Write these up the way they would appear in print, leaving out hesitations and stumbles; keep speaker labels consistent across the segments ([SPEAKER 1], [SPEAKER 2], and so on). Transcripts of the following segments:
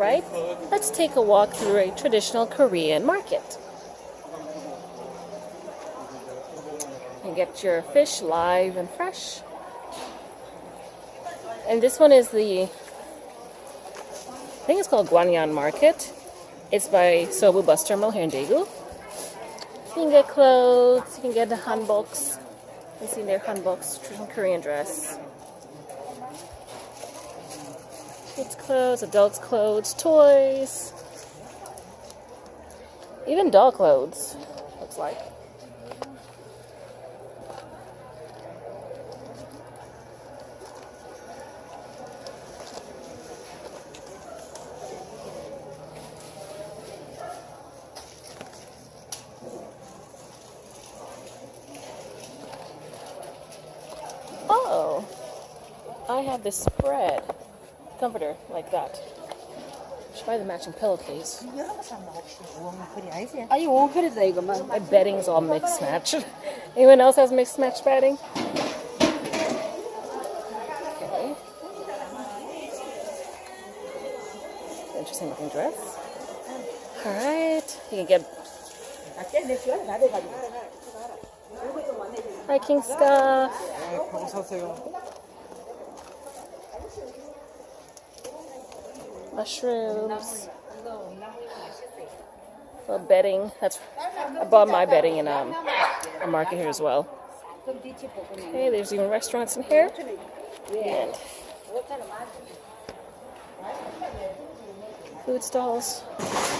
[SPEAKER 1] Alright, let's take a walk through a traditional Korean market. You get your fish live and fresh. And this one is I think it's called Gwanyan Market. It's by Sobu Bus Terminal here in Daegu. You can get clothes, you can get the hanboks. You see their hanboks, traditional Korean dress. Kids' clothes, adults' clothes, toys. Even doll clothes, looks like. Oh, I have this spread comforter like that. Should buy the matching pillowcase. My bedding's all mixed match. Anyone else has mixed match bedding? Okay. Interesting looking dress. Alright, you can get hiking stuff. Mushrooms. Well, bedding. I bought my bedding in a market here as well. Okay, there's even restaurants in here. And food stalls.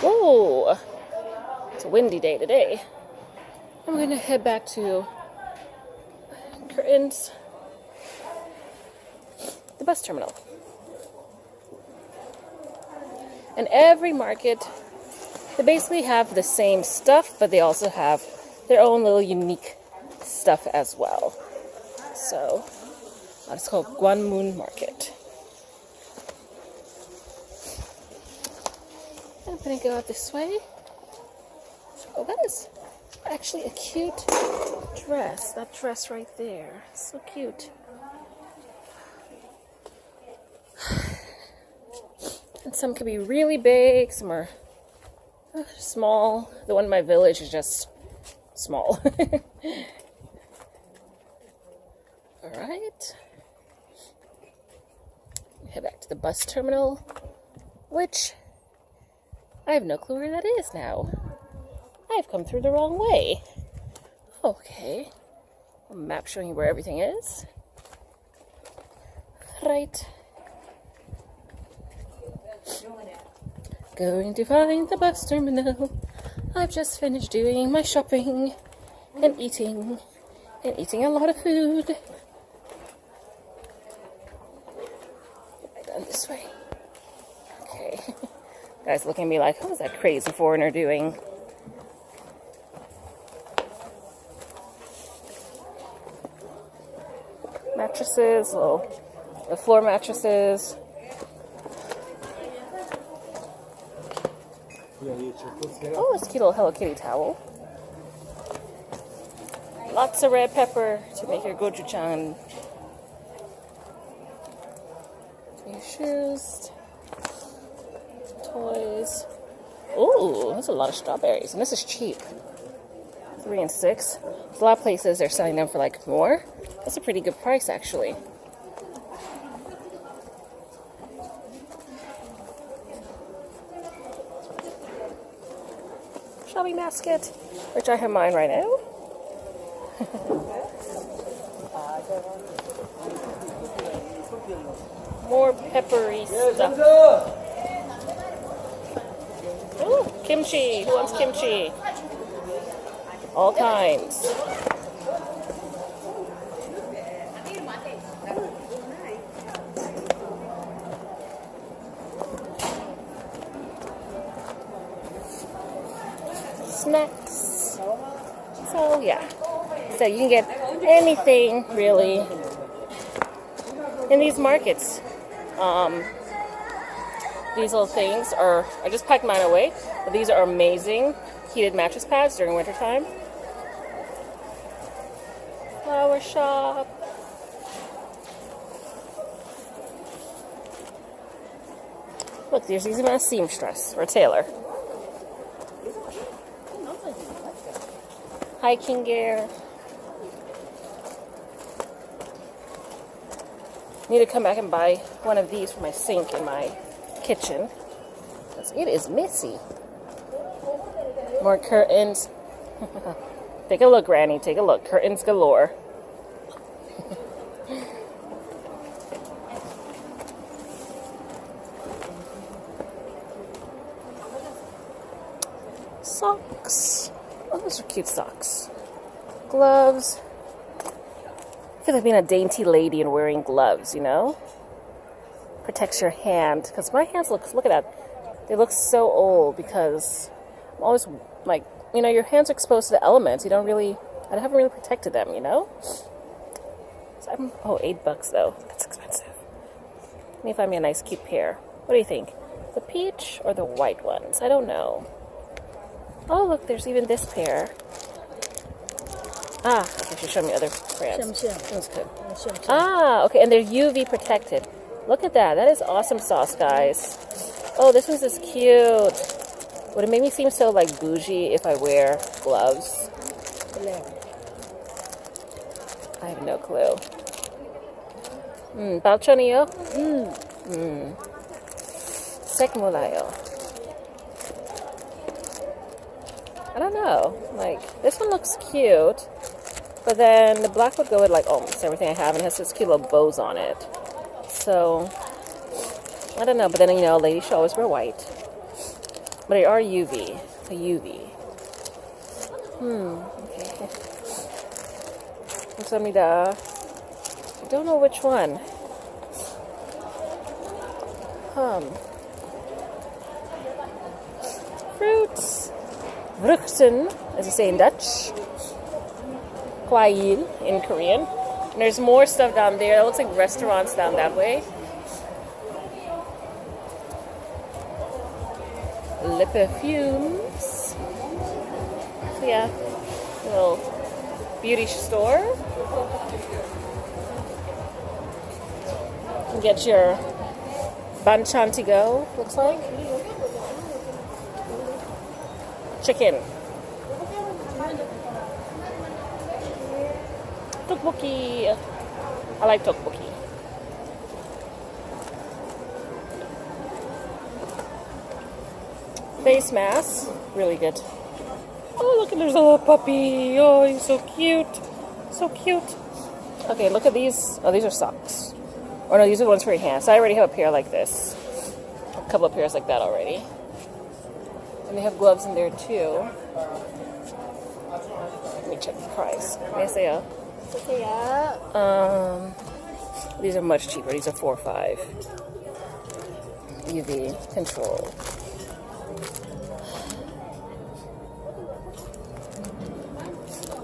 [SPEAKER 1] Whoa! It's a windy day today. I'm gonna head back to Curtains, the bus terminal. And every market, they basically have the same stuff, but they also have their own little unique stuff as well. So, it's called Gwanmun Market. I'm gonna go out this way. Oh, that is actually a cute dress. That dress right there. So cute. And some could be really big, some are small. The one in my village is just small. Alright. Head back to the bus terminal, which I have no clue where that is now. I've come through the wrong way. Okay. A map showing you where everything is. Right. Going to find the bus terminal. I've just finished doing my shopping and eating a lot of food. Down this way. Okay. Guys looking at me like, what is that crazy foreigner doing? Mattresses, the floor mattresses. Oh, it's a cute little Hello Kitty towel. Lots of red pepper to make your gochujang. New shoes. Toys. Ooh, that's a lot of strawberries. And this is cheap. 3 and 6. A lot of places they're selling them for like more. That's a pretty good price actually. Shopping basket, which I have mine right now. More peppery stuff. Ooh, kimchi. Who wants kimchi? All kinds. Snacks. So yeah. So you can get anything really in these markets. These little things are, I just packed mine away, but these are amazing heated mattress pads during wintertime. Flower shop. Look, there's even a seamstress or tailor. Hiking gear. Need to come back and buy one of these for my sink in my kitchen. Because it is messy. More curtains. Take a look, Granny. Take a look. Curtains galore. Socks. Oh, those are cute socks. Gloves. I feel like being a dainty lady and wearing gloves, you know? Protects your hand. Because my hands look at that. They look so old because I'm always like, you know, your hands are exposed to the elements. I haven't really protected them, you know? So $8 though. That's expensive. Let me find me a nice cute pair. What do you think? The peach or the white ones? I don't know. Oh, look, there's even this pair. Ah, okay, she showed me other brands. That's good. Ah, okay, and they're UV protected. Look at that. That is awesome sauce, guys. Oh, this one's just cute. Would it make me seem so, like, bougie if I wear gloves? I have no clue. Balchonio? Sekmulayo. I don't know. Like, this one looks cute. But then the black would go with, like, almost everything I have. And it has this cute little bows on it. So, I don't know. But then, you know, ladies should always wear white. But they are UV. A UV. Okay. I don't know which one. Fruits. Vruchten, as you say in Dutch. Kwail in Korean. And there's more stuff down there. It looks like restaurants down that way. Le perfumes. So yeah, a little beauty store. You can get your banchan to go, looks like. Chicken. Tteokbokki. I like tteokbokki. Face mask, really good. Oh, look, there's a little puppy. Oh, he's so cute. So cute. Okay, look at these. Oh, these are socks. Or no, these are the ones for your hands. I already have a pair like this. A couple of pairs like that already. And they have gloves in there too. Let me check the price. These are much cheaper. These are $4 or $5. UV control.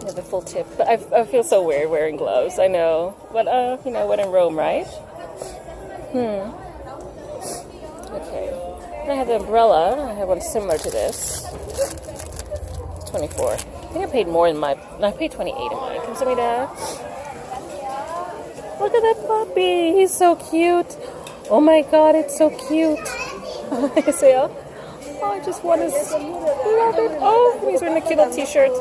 [SPEAKER 1] Yeah, the full tip. But I feel so weird wearing gloves. I know. But you know, when in Rome, right? Okay. And I have the umbrella. I have one similar to this. It's $24. I think I paid more in my. No, I paid $28 in mine. Can somebody that? Look at that puppy. He's so cute. Oh my God, it's so cute. I say, oh, I just want to love it. Oh, he's wearing a cute little t-shirt.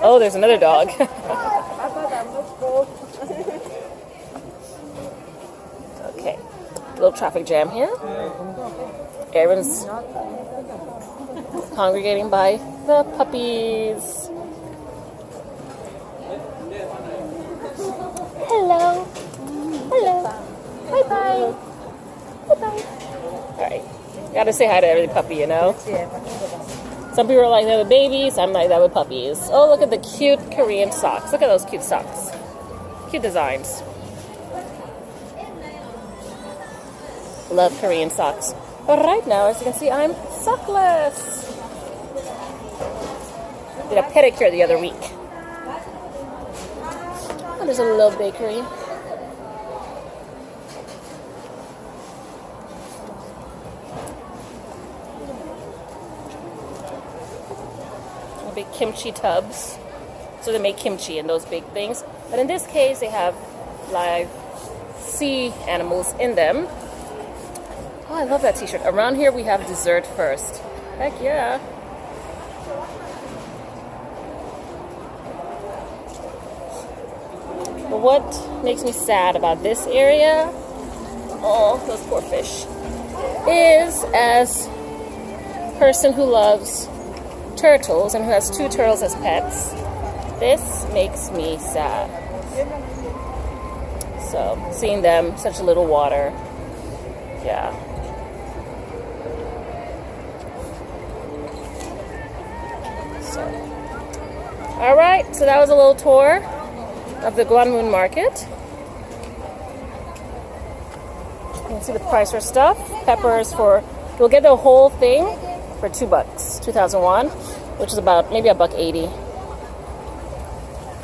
[SPEAKER 1] Oh, there's another dog. Okay. Little traffic jam here. Everyone's congregating by the puppies. Hello. Hello. Bye-bye. Bye-bye. Alright. Gotta say hi to every puppy, you know? Some people are like that with babies. I'm like that with puppies. Oh, look at the cute Korean socks. Look at those cute socks. Cute designs. Love Korean socks. But right now, as you can see, I'm sockless. Did a pedicure the other week. Oh, there's a little bakery. Big kimchi tubs. So they make kimchi in those big things. But in this case, they have live sea animals in them. Oh, I love that t-shirt. Around here we have dessert first. Heck yeah. But what makes me sad about this area, oh, those poor fish, is as a person who loves turtles and who has 2 turtles as pets, this makes me sad. So, seeing them, such a little water, yeah. So, alright, so that was a little tour of the Gwanmun market. You can see the price for stuff. Peppers for, you'll get the whole thing for $2, 2001, which is about maybe $1.80.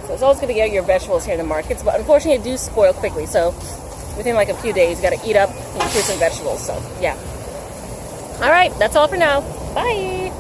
[SPEAKER 1] So it's always good to get your vegetables here in the markets, but unfortunately they do spoil quickly. So within like a few days, you got to eat up your fruits and vegetables. So yeah. All right, that's all for now. Bye.